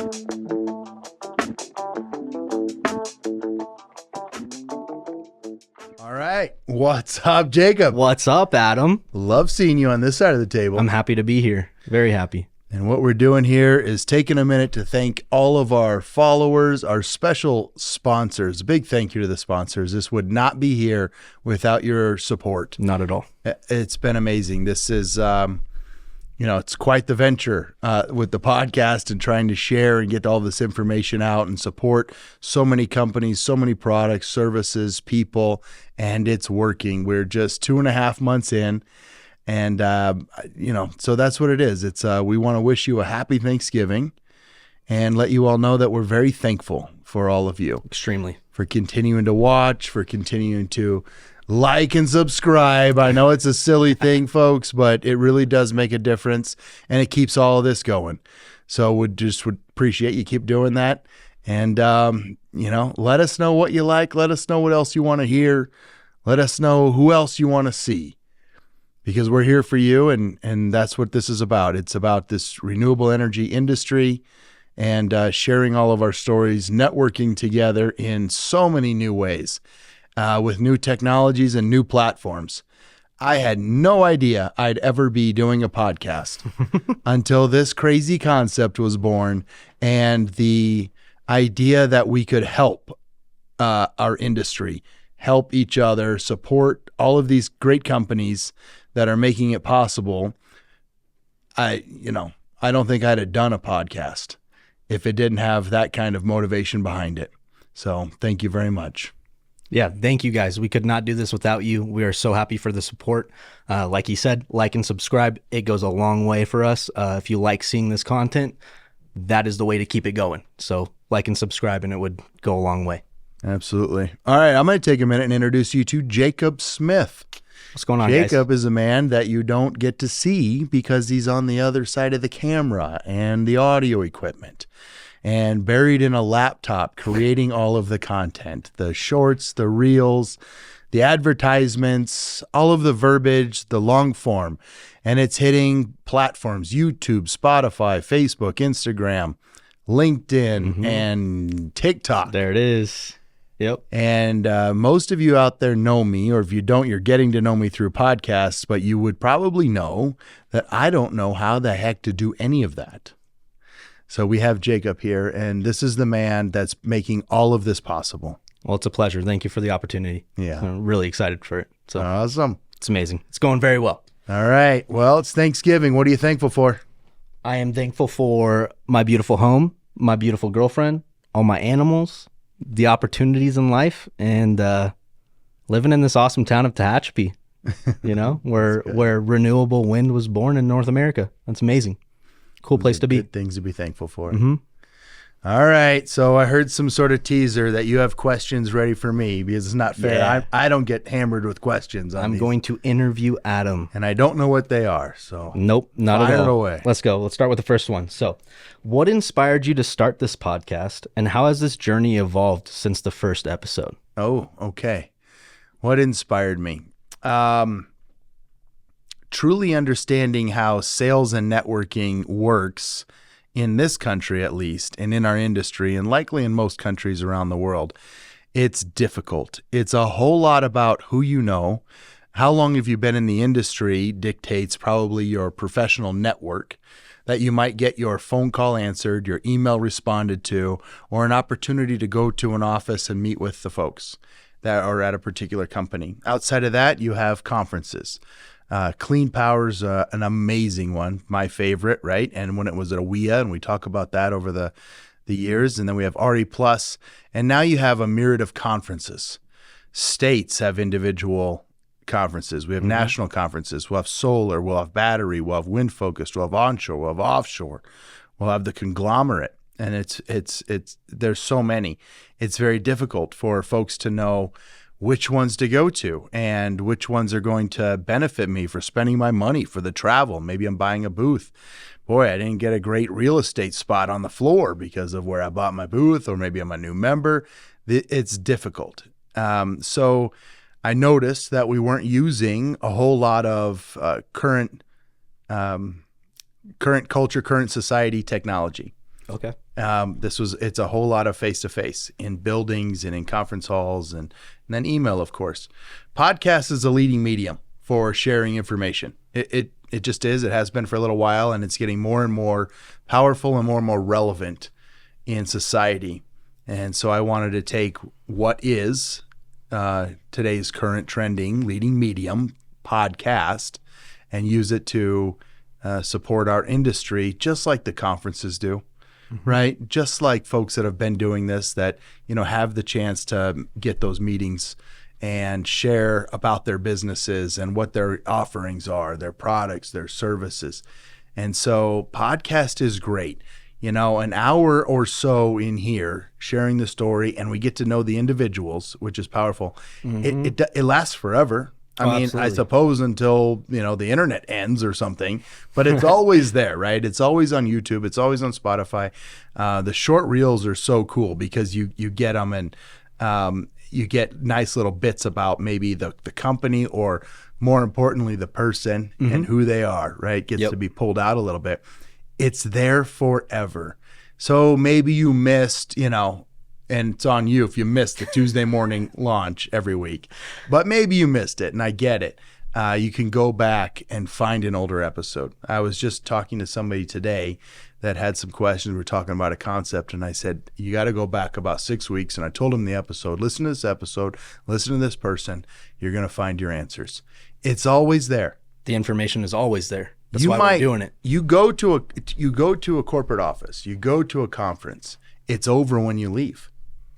All right. What's up, Jacob? What's up, Adam? Love seeing you on this side of the table. I'm happy to be here. Very happy. And what we're doing here is taking a minute to thank all of our followers, our special sponsors. A big thank you to the sponsors. This would not be here without your support. Not at all. It's been amazing. This is, it's quite the venture with the podcast and trying to share and get all this information out and support so many companies, so many products, services, people, and it's working. We're just 2.5 months in. And, so that's what it is. It's we want to wish you a happy Thanksgiving and let you all know that we're very thankful for all of you. Extremely. For continuing to watch, for continuing to like and subscribe. I know it's a silly thing, folks, but it really does make a difference and it keeps all of this going. So would appreciate you keep doing that. And, let us know what you like. Let us know what else you want to hear. Let us know who else you want to see. Because we're here for you, and that's what this is about. It's about this renewable energy industry and sharing all of our stories, networking together in so many new ways with new technologies and new platforms. I had no idea I'd ever be doing a podcast until this crazy concept was born and the idea that we could help our industry, help each other, support all of these great companies that are making it possible. I don't think I'd have done a podcast if it didn't have that kind of motivation behind it. So thank you very much. Yeah, thank you guys. We could not do this without you. We are so happy for the support. Like you said, like and subscribe. It goes a long way for us. If you like seeing this content, that is the way to keep it going. So like and subscribe, and it would go a long way. Absolutely. All right, I'm going to take a minute and introduce you to Jacob Smith. What's going on, guys? Jacob is a man that you don't get to see because he's on the other side of the camera and the audio equipment and buried in a laptop creating all of the content, the shorts, the reels, the advertisements, all of the verbiage, the long form. And it's hitting platforms, YouTube, Spotify, Facebook, Instagram, LinkedIn, and TikTok. There it is. Yep. And most of you out there know me, or if you don't, you're getting to know me through podcasts, but you would probably know that I don't know how the heck to do any of that. So we have Jacob here, and this is the man that's making all of this possible. Well, it's a pleasure. Thank you for the opportunity. Yeah. I'm really excited for it. So awesome. It's amazing. It's going very well. All right. Well, it's Thanksgiving. What are you thankful for? I am thankful for my beautiful home, my beautiful girlfriend, all my animals, the opportunities in life, and living in this awesome town of Tehachapi, where renewable wind was born in North America. That's amazing. Cool place to be. Good things to be thankful for. All right. So I heard some sort of teaser that you have questions ready for me because it's not fair. Yeah. I don't get hammered with questions on I'm these. going to interview Adam. And I don't know what they are. So Nope, not at all. Fire away. Let's go. Let's start with the first one. So, what inspired you to start this podcast, and how has this journey evolved since the first episode? Oh, okay. What inspired me? Truly understanding how sales and networking works in this country, at least, and in our industry, and likely in most countries around the world. It's difficult. It's a whole lot about who you know. How long have you been in the industry dictates probably your professional network, that you might get your phone call answered, your email responded to, or an opportunity to go to an office and meet with the folks that are at a particular company. Outside of that, you have conferences. Clean Power's an amazing one, my favorite, right? And when it was at AWEA, and we talk about that over the years, and then we have RE Plus, and now you have a myriad of conferences. States have individual conferences. We have national conferences. We'll have solar, we'll have battery, we'll have wind focused, we'll have onshore, we'll have offshore, we'll have the conglomerate. And it's there's so many. It's very difficult for folks to know which ones to go to and which ones are going to benefit me for spending my money for the travel. Maybe I'm buying a booth. Boy, I didn't get a great real estate spot on the floor because of where I bought my booth, or maybe I'm a new member. It's difficult. So I noticed that we weren't using a whole lot of current culture, current society technology. Okay. It's a whole lot of face-to-face in buildings and in conference halls and then email, of course. Podcast is a leading medium for sharing information. It just is. It has been for a little while, and it's getting more and more powerful and more relevant in society. And so I wanted to take what is today's current trending leading medium, podcast, and use it to support our industry, just like the conferences do, right? Just like folks that have been doing this that, have the chance to get those meetings and share about their businesses and what their offerings are, their products, their services. And so podcast is great. An hour or so in here sharing the story, and we get to know the individuals, which is powerful. It lasts forever. I mean, absolutely. I suppose until, the internet ends or something, but it's always there, right? It's always on YouTube. It's always on Spotify. The short reels are so cool because you get them and you get nice little bits about maybe the company or more importantly, the person and who they are, right? Gets to be pulled out a little bit. It's there forever. So maybe you missed, and it's on you if you missed the Tuesday morning launch every week, but maybe you missed it and I get it. You can go back and find an older episode. I was just talking to somebody today that had some questions. We were talking about a concept and I said, you got to go back about 6 weeks. And I told him the episode, listen to this episode, listen to this person. You're going to find your answers. It's always there. The information is always there. That's why we're doing it. You go to a corporate office, you go to a conference. It's over when you leave.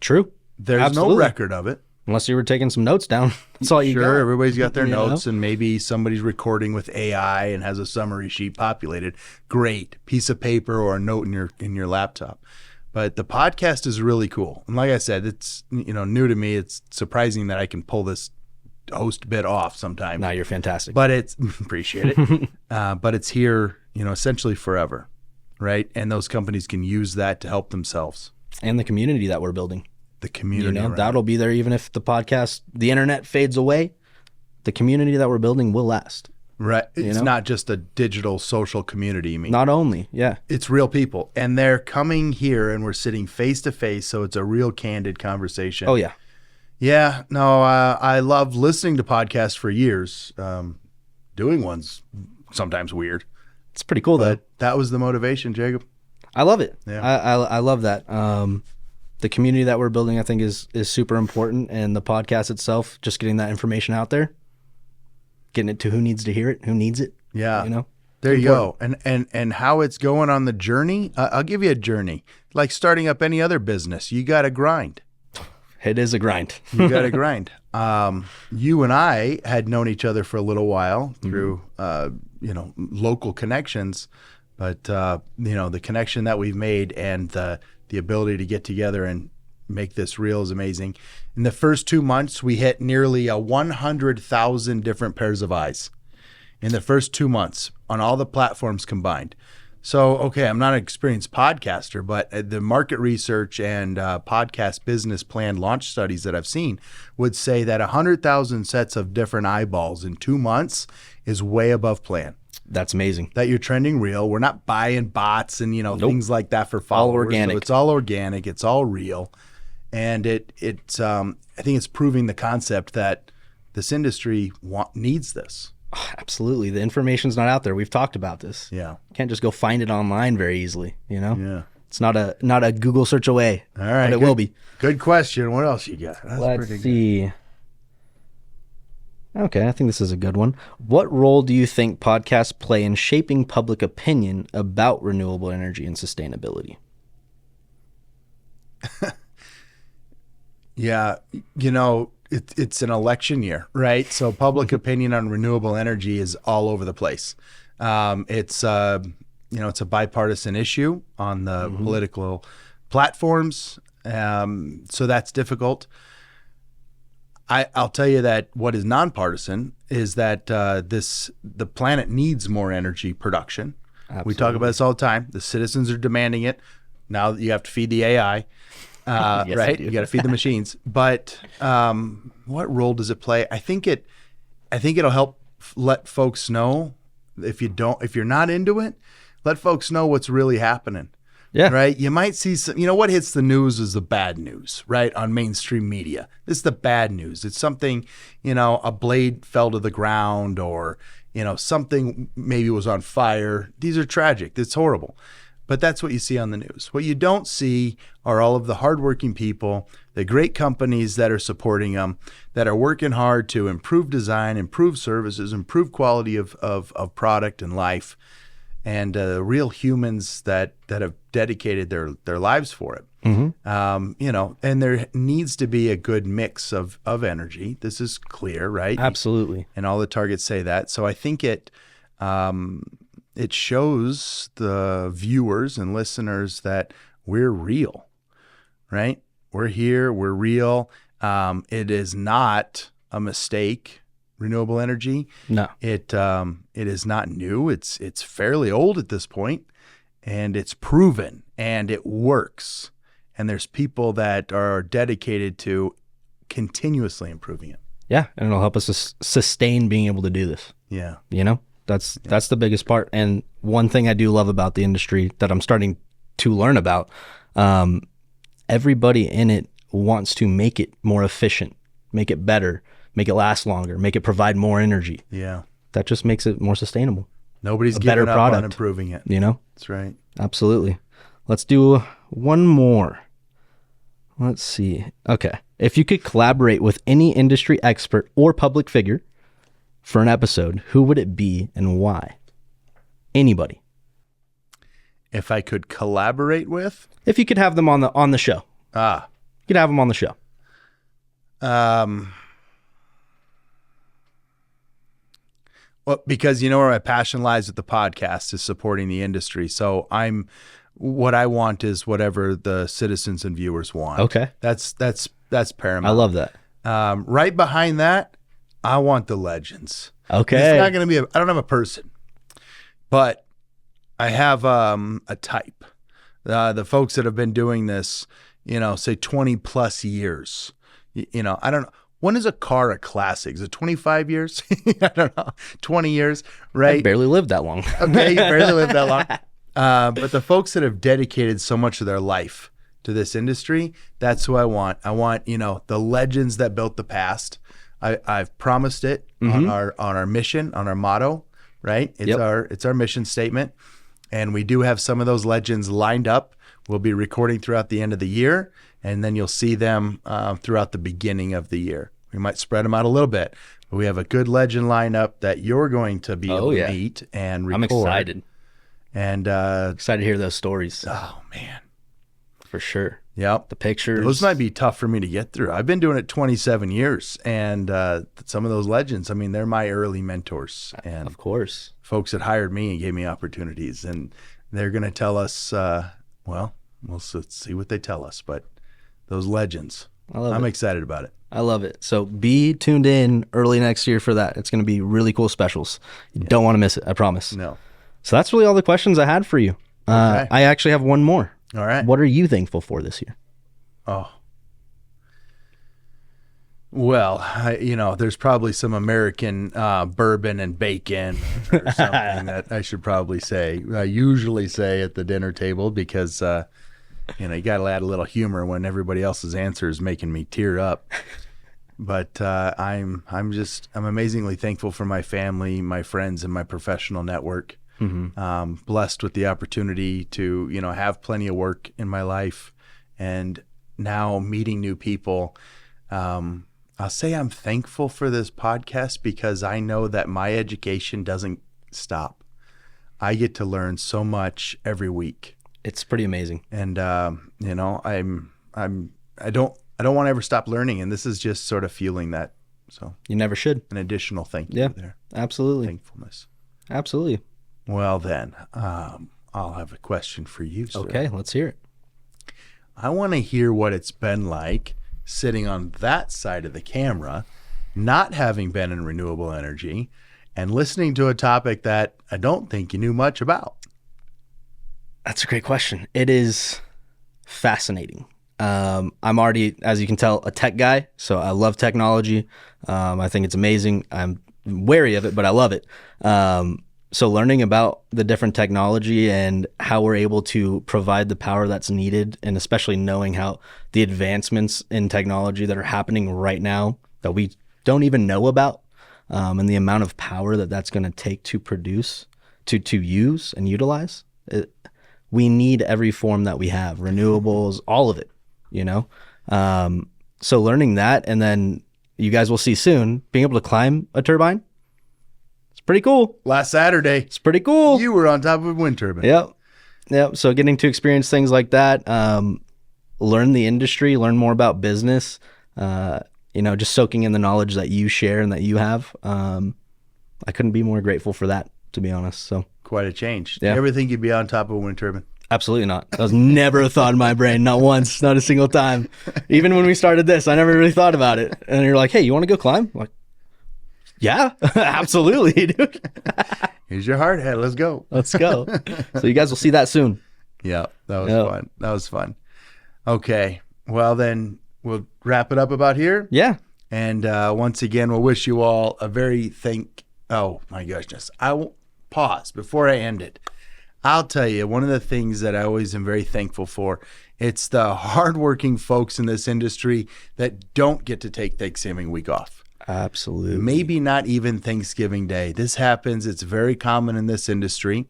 True. There's Absolutely. no record of it. Unless you were taking some notes down. That's all you got. Sure, everybody's got their notes, and maybe somebody's recording with AI and has a summary sheet populated. Great. Piece of paper or a note in your laptop. But the podcast is really cool. And like I said, it's new to me. It's surprising that I can pull this host bit off sometimes. No, you're fantastic. But it's appreciate it. But it's here, essentially forever, right? And those companies can use that to help themselves. And the community that we're building. The community, right? That'll be there even if the internet fades away. The community that we're building will last. Right. It's not just a digital social community, you mean? Not only, yeah. It's real people. And they're coming here and we're sitting face to face, so it's a real candid conversation. Oh, yeah. Yeah. No, I love listening to podcasts for years. Doing one's sometimes weird. It's pretty cool, though. But that was the motivation, Jacob. I love it. Yeah. I love that. The community that we're building, I think, is super important. And the podcast itself, just getting that information out there, getting it to who needs to hear it, who needs it. Yeah. There you go. And how it's going on the journey, I'll give you a journey. Like starting up any other business, you got to grind. It is a grind. You got to grind. You and I had known each other for a little while through, local connections, but the connection that we've made and the ability to get together and make this real is amazing. In the first 2 months, we hit nearly 100,000 different pairs of eyes in the first 2 months on all the platforms combined. So, okay, I'm not an experienced podcaster, but the market research and podcast business plan launch studies that I've seen would say that 100,000 sets of different eyeballs in 2 months is way above plan. That's amazing. That you're trending real. We're not buying bots and things like that for followers. All organic. So it's all organic. It's all real, and it's I think it's proving the concept that this industry needs this. Absolutely. The information's not out there. We've talked about this. Yeah. You can't just go find it online very easily, Yeah. It's not a Google search away. All right. But it will be. Good question. What else you got? That's Let's pretty see. Okay, I think this is a good one. What role do you think podcasts play in shaping public opinion about renewable energy and sustainability? Yeah. It's an election year, right? So public opinion on renewable energy is all over the place. It's a bipartisan issue on the political platforms. So that's difficult. I'll tell you that what is nonpartisan is that the planet needs more energy production. Absolutely. We talk about this all the time. The citizens are demanding it. Now you have to feed the AI. Yes, right? You got to feed the machines. But what role does it play? I think it'll help let folks know if you're not into it, let folks know what's really happening. Yeah. Right. You might see some, what hits the news is the bad news, right? On mainstream media. This is the bad news. It's something, a blade fell to the ground or, something maybe was on fire. These are tragic. It's horrible. But that's what you see on the news. What you don't see are all of the hardworking people, the great companies that are supporting them, that are working hard to improve design, improve services, improve quality of product and life, and real humans that have dedicated their lives for it. And there needs to be a good mix of energy. This is clear, right? Absolutely. And all the targets say that. So I think it shows the viewers and listeners that we're real, right? We're here, we're real. It is not a mistake, renewable energy. No. It is not new. It's fairly old at this point, and it's proven and it works. And there's people that are dedicated to continuously improving it. Yeah, and it'll help us sustain being able to do this. Yeah. That's the biggest part. And one thing I do love about the industry that I'm starting to learn about, everybody in it wants to make it more efficient, make it better, make it last longer, make it provide more energy. Yeah. That just makes it more sustainable. Nobody's giving up on improving it. That's right. Absolutely. Let's do one more. Let's see. Okay. If you could collaborate with any industry expert or public figure for an episode, who would it be and why? Anybody. If I could collaborate with? If you could have them on the show. You could have them on the show. Well, because where my passion lies with the podcast is supporting the industry. So what I want is whatever the citizens and viewers want. Okay. That's paramount. I love that. Right behind that, I want the legends. Okay. It's not going to be I don't have a person, but I have a type. The folks that have been doing this, say 20 plus years. I don't know. When is a car a classic? Is it 25 years? I don't know. 20 years, right? I barely lived that long. Okay, you barely lived that long. But the folks that have dedicated so much of their life to this industry, that's who I want. I want, the legends that built the past. I've promised it on our mission, on our motto, right? It's our mission statement. And we do have some of those legends lined up. We'll be recording throughout the end of the year, and then you'll see them throughout the beginning of the year. We might spread them out a little bit, but we have a good legend lineup that you're going to be able to meet and record. I'm excited. And excited to hear those stories. Oh, man. For sure. Yep. The pictures. Those might be tough for me to get through. I've been doing it 27 years, and some of those legends, they're my early mentors. And of course. Folks that hired me and gave me opportunities, and they're going to tell us, we'll see what they tell us, but those legends, I'm excited about it. I love it. So be tuned in early next year for that. It's going to be really cool specials. You don't want to miss it, I promise. No. So that's really all the questions I had for you. Okay. I actually have one more. All right. What are you thankful for this year? Oh. Well, there's probably some American bourbon and bacon or something that I should probably say. I usually say at the dinner table because, you got to add a little humor when everybody else's answer is making me tear up. But I'm amazingly thankful for my family, my friends, and my professional network. Blessed with the opportunity to, have plenty of work in my life, and now meeting new people. I'll say I'm thankful for this podcast because I know that my education doesn't stop. I get to learn so much every week. It's pretty amazing. And I don't want to ever stop learning, and this is just sort of fueling that. So you never should. An additional thank you there. Absolutely. Thankfulness. Absolutely. Well then, I'll have a question for you, sir. Okay, let's hear it. I want to hear what it's been like sitting on that side of the camera, not having been in renewable energy, and listening to a topic that I don't think you knew much about. That's a great question. It is fascinating. I'm already, as you can tell, a tech guy, so I love technology. I think it's amazing. I'm wary of it, but I love it. So learning about the different technology and how we're able to provide the power that's needed, and especially knowing how the advancements in technology that are happening right now that we don't even know about, and the amount of power that that's going to take to produce, to use and utilize. We need every form that we have, renewables, all of it, you know? So learning that, and then you guys will see soon, being able to climb a turbine, it's pretty cool. Last Saturday, It's pretty cool. you were on top of a wind turbine. Yep. So getting to experience things like that, learn the industry, learn more about business, just soaking in the knowledge that you share and that you have. I couldn't be more grateful for that, to be honest. So Quite a change. Yeah. You ever think you'd be on top of a wind turbine? absolutely not. That was never a thought in my brain, not once, not a single time. Even when we started this, I never really thought about it. And you're like, hey, you want to go climb? I'm like, yeah, absolutely, dude. Here's your hard hat. Let's go. Let's go. So you guys will see that soon. Yeah, that was fun. That was fun. Okay. Well, then we'll wrap it up about here. Yeah. And once again, we'll wish you all a very oh my goodness. I will pause before I end it. I'll tell you, one of the things that I always am very thankful for, it's the hardworking folks in this industry that don't get to take Thanksgiving week off. Absolutely. Maybe not even Thanksgiving Day. This happens. It's very common in this industry.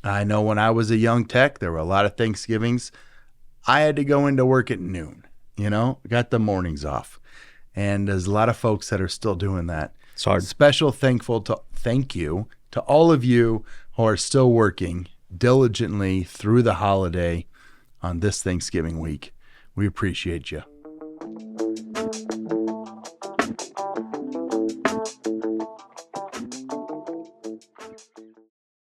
I know when I was a young tech, there were a lot of Thanksgivings. I had to go into work at noon, got the mornings off. And there's a lot of folks that are still doing that. It's hard. Special thank you to all of you who are still working diligently through the holiday on this Thanksgiving week. We appreciate you.